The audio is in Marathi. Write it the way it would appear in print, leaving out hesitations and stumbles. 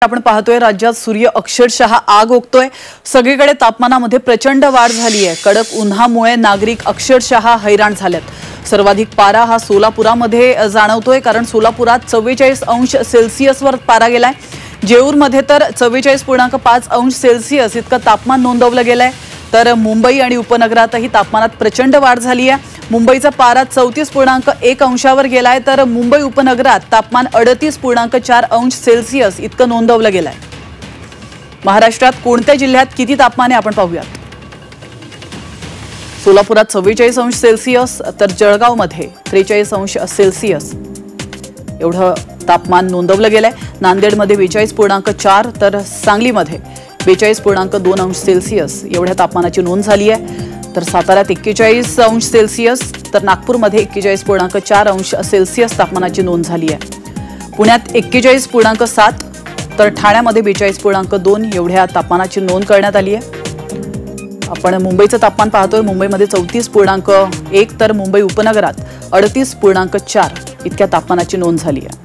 आपण पाहतोय राज्यात सूर्य अक्षरशः आग ओकतोय। सगळीकडे तापमानामध्ये प्रचंड वाढ झाली आहे। कडक उन्हामुळे नागरिक अक्षरशः हैराण झालेत। सर्वाधिक पारा हा सोलापुरामध्ये जाणवतोय, कारण सोलापुरात 44 अंश सेल्सियसवर पारा गेलाय। जेऊरमध्ये तर 44.5 अंश सेल्सियस इतकं तापमान नोंदवलं गेलंय। तर मुंबई आणि उपनगरातही तापमानात प्रचंड वाढ झाली आहे। मुंबईचा पारा 34.1 अंशावर गेलाय, तर मुंबई उपनगरात तापमान 38.4 अंश सेल्सियस इतकं नोंदवलं गेलंय। महाराष्ट्रात कोणत्या जिल्ह्यात किती तापमान आहे आपण पाहूयात। सोलापुरात 44 अंश सेल्सियस, तर जळगावमध्ये 43 अंश सेल्सियस एवढं तापमान नोंदवलं गेलंय। नांदेडमध्ये 42.4, तर सांगलीमध्ये 42.2 अंश सेल्सियस एवढ्या तापमानाची नोंद झाली आहे। तर साताऱ्यात 41 अंश सेल्सियस, तर नागपूरमध्ये 41.4 अंश सेल्सियस तापमानाची नोंद झाली आहे। पुण्यात 41.7, तर ठाण्यामध्ये 42.2 एवढ्या तापमानाची नोंद करण्यात आली आहे। आपण मुंबईचं तापमान पाहतोय। मुंबईमध्ये 34.1, तर मुंबई उपनगरात 38.4 इतक्या तापमानाची नोंद झाली आहे।